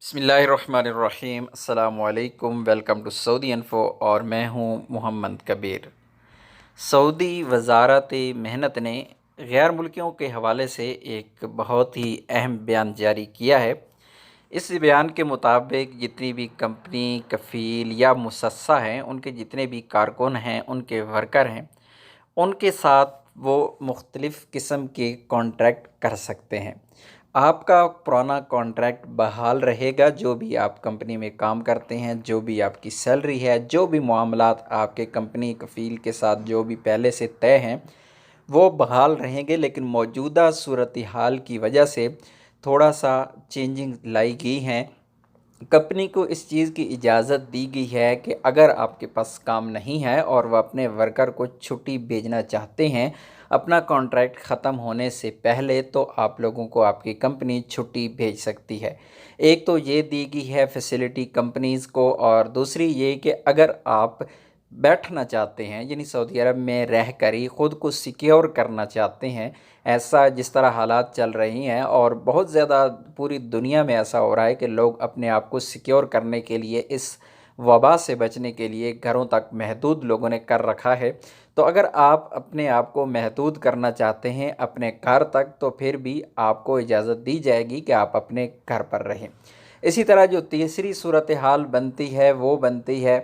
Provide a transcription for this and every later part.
बिस्मिल्लाहिर्रहमानिर्रहीम अस्सलामुअलैकुम। Welcome to Saudi info और मैं हूं मोहम्मद कबीर। सऊदी वजारत मेहनत ने गैर मुल्कियों के हवाले से एक बहुत ही अहम बयान जारी किया है। इस बयान के मुताबिक जितनी भी कंपनी, कफ़ील या मुसस्सा हैं, उनके जितने भी कारकुन हैं, उनके वर्कर हैं, उनके साथ वो मुख्तलिफ़ किस्म के कॉन्ट्रैक्ट कर सकते हैं। आपका पुराना कॉन्ट्रैक्ट बहाल रहेगा। जो भी आप कंपनी में काम करते हैं, जो भी आपकी सैलरी है, जो भी मामलात आपके कंपनी कफ़ील के साथ जो भी पहले से तय हैं, वो बहाल रहेंगे। लेकिन मौजूदा सूरत हाल की वजह से थोड़ा सा चेंजिंग लाई गई हैं। कंपनी को इस चीज़ की इजाज़त दी गई है कि अगर आपके पास काम नहीं है और वह अपने वर्कर को छुट्टी भेजना चाहते हैं अपना कॉन्ट्रैक्ट ख़त्म होने से पहले, तो आप लोगों को आपकी कंपनी छुट्टी भेज सकती है। एक तो ये दी गई है फैसिलिटी कंपनीज़ को, और दूसरी ये कि अगर आप बैठना चाहते हैं, यानी सऊदी अरब में रह कर ही ख़ुद को सिक्योर करना चाहते हैं, ऐसा जिस तरह हालात चल रही हैं और बहुत ज़्यादा पूरी दुनिया में ऐसा हो रहा है कि लोग अपने आप को सिक्योर करने के लिए, इस वबा से बचने के लिए घरों तक महदूद लोगों ने कर रखा है। तो अगर आप अपने आप को महदूद करना चाहते हैं अपने घर तक, तो फिर भी आपको इजाज़त दी जाएगी कि आप अपने घर पर रहें। इसी तरह जो तीसरी सूरत हाल बनती है वो बनती है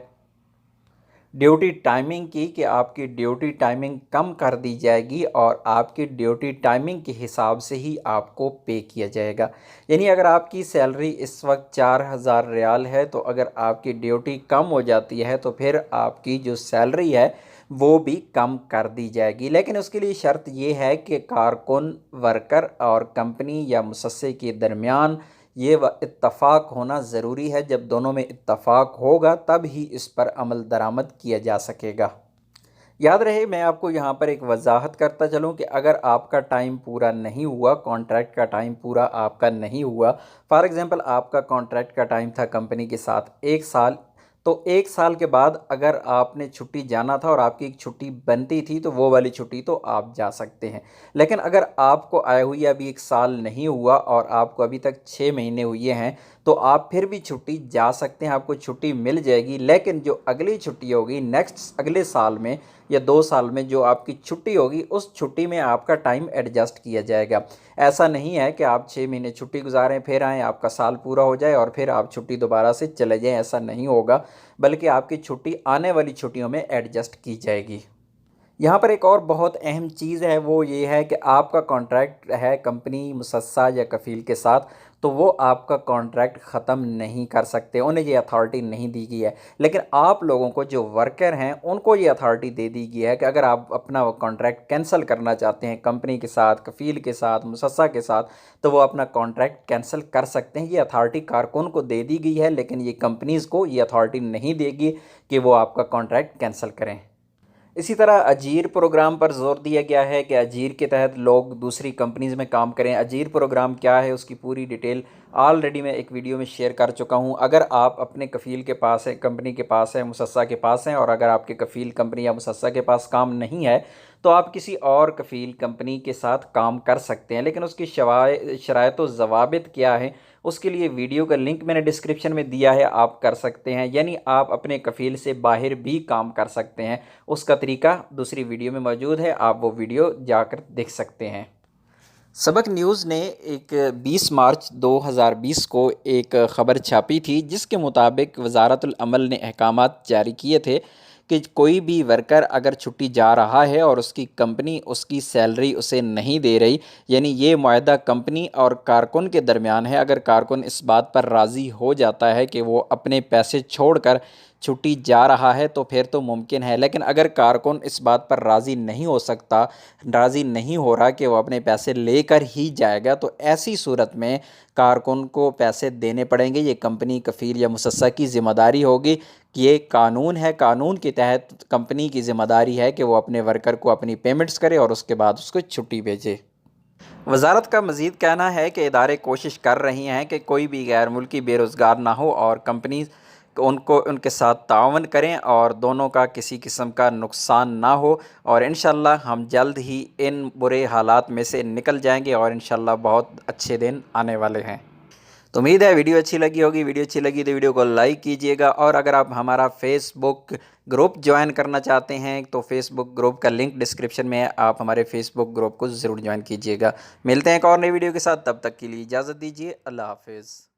ड्यूटी टाइमिंग की, कि आपकी ड्यूटी टाइमिंग कम कर दी जाएगी और आपकी ड्यूटी टाइमिंग के हिसाब से ही आपको पे किया जाएगा। यानी अगर आपकी सैलरी इस वक्त 4000 रियाल है, तो अगर आपकी ड्यूटी कम हो जाती है तो फिर आपकी जो सैलरी है वो भी कम कर दी जाएगी। लेकिन उसके लिए शर्त ये है कि कारकुन, वर्कर और कंपनी या मुसस्से के दरमियान ये इत्तफ़ाक होना ज़रूरी है। जब दोनों में इत्तफ़ाक होगा तब ही इस पर अमल दरामद किया जा सकेगा। याद रहे, मैं आपको यहाँ पर एक वजाहत करता चलूँ कि अगर आपका टाइम पूरा नहीं हुआ, कॉन्ट्रैक्ट का टाइम पूरा आपका नहीं हुआ, फॉर एग्ज़ाम्पल आपका कॉन्ट्रैक्ट का टाइम था कंपनी के साथ 1 साल, तो 1 साल के बाद अगर आपने छुट्टी जाना था और आपकी एक छुट्टी बनती थी, तो वो वाली छुट्टी तो आप जा सकते हैं। लेकिन अगर आपको आए हुए अभी 1 साल नहीं हुआ और आपको अभी तक 6 महीने हुए हैं, तो आप फिर भी छुट्टी जा सकते हैं, आपको छुट्टी मिल जाएगी। लेकिन जो अगली छुट्टी होगी नेक्स्ट अगले साल में या 2 साल में जो आपकी छुट्टी होगी, उस छुट्टी में आपका टाइम एडजस्ट किया जाएगा। ऐसा नहीं है कि आप 6 महीने छुट्टी गुजारें, फिर आएँ, आपका साल पूरा हो जाए और फिर आप छुट्टी दोबारा से चले जाएँ, ऐसा नहीं होगा। बल्कि आपकी छुट्टी आने वाली छुट्टियों में एडजस्ट की जाएगी। यहाँ पर एक और बहुत अहम चीज़ है, वो ये है कि आपका कॉन्ट्रैक्ट है कंपनी, मुसस्सा या कफ़ील के साथ, तो वो आपका कॉन्ट्रैक्ट ख़त्म नहीं कर सकते, उन्हें ये अथॉरिटी नहीं दी गई है। लेकिन आप लोगों को, जो वर्कर हैं, उनको ये अथॉरिटी दे दी गई है कि अगर आप अपना कॉन्ट्रैक्ट कैंसिल करना चाहते हैं कंपनी के साथ, कफ़ील के साथ, मुसस्सा के साथ, तो वो अपना कॉन्ट्रैक्ट कैंसिल कर सकते हैं। ये अथॉरिटी कारकुन को दे दी गई है, लेकिन ये कंपनीज़ को ये अथॉरिटी नहीं देगी कि वो आपका कॉन्ट्रैक्ट कैंसिल करें। इसी तरह अजीर प्रोग्राम पर ज़ोर दिया गया है कि अजीर के तहत लोग दूसरी कंपनीज़ में काम करें। अजीर प्रोग्राम क्या है, उसकी पूरी डिटेल ऑलरेडी मैं एक वीडियो में शेयर कर चुका हूं। अगर आप अपने कफ़ील के पास है, कंपनी के पास है, मुसस्सा के पास हैं, और अगर आपके कफ़ील कंपनी या मुसस्सा के पास काम नहीं है, तो आप किसी और कफ़ील कंपनी के साथ काम कर सकते हैं। लेकिन उसकी शराइत व ज़वाबित क्या है, उसके लिए वीडियो का लिंक मैंने डिस्क्रिप्शन में दिया है, आप कर सकते हैं। यानी आप अपने कफ़ील से बाहर भी काम कर सकते हैं। उसका तरीका दूसरी वीडियो में मौजूद है, आप वो वीडियो जाकर देख सकते हैं। सबक न्यूज़ ने एक 20 मार्च 2020 को एक ख़बर छापी थी, जिसके मुताबिक वज़ारतुल अमल ने अहकामात जारी किए थे कि कोई भी वर्कर अगर छुट्टी जा रहा है और उसकी कंपनी उसकी सैलरी उसे नहीं दे रही, यानी ये मुआहदा कंपनी और कारकुन के दरमियान है। अगर कारकुन इस बात पर राज़ी हो जाता है कि वो अपने पैसे छोड़कर छुट्टी जा रहा है, तो फिर तो मुमकिन है। लेकिन अगर कारकुन इस बात पर राज़ी नहीं हो सकता, राज़ी नहीं हो रहा कि वो अपने पैसे लेकर ही जाएगा, तो ऐसी सूरत में कारकुन को पैसे देने पड़ेंगे। ये कंपनी, कफ़ील या मुसस्सा की ज़िम्मेदारी होगी। ये कानून है, कानून के तहत कंपनी की ज़िम्मेदारी है कि वो अपने वर्कर को अपनी पेमेंट्स करे और उसके बाद उसको छुट्टी भेजे। वजारत का मज़ीद कहना है कि इदारे कोशिश कर रही हैं कि कोई भी गैर मुल्की बेरोज़गार ना हो और कंपनी उनको उनके साथ तावन करें और दोनों का किसी किस्म का नुकसान ना हो। और इंशाल्लाह हम जल्द ही इन बुरे हालात में से निकल जाएंगे और इंशाल्लाह बहुत अच्छे दिन आने वाले हैं। तो उम्मीद है वीडियो अच्छी लगी होगी। वीडियो अच्छी लगी तो वीडियो को लाइक कीजिएगा, और अगर आप हमारा फेसबुक ग्रुप ज्वाइन करना चाहते हैं तो फेसबुक ग्रुप का लिंक डिस्क्रिप्शन में है, आप हमारे फेसबुक ग्रुप को ज़रूर ज्वाइन कीजिएगा। मिलते हैं एक और नई वीडियो के साथ, तब तक के लिए इजाज़त दीजिए। अल्लाह हाफिज़।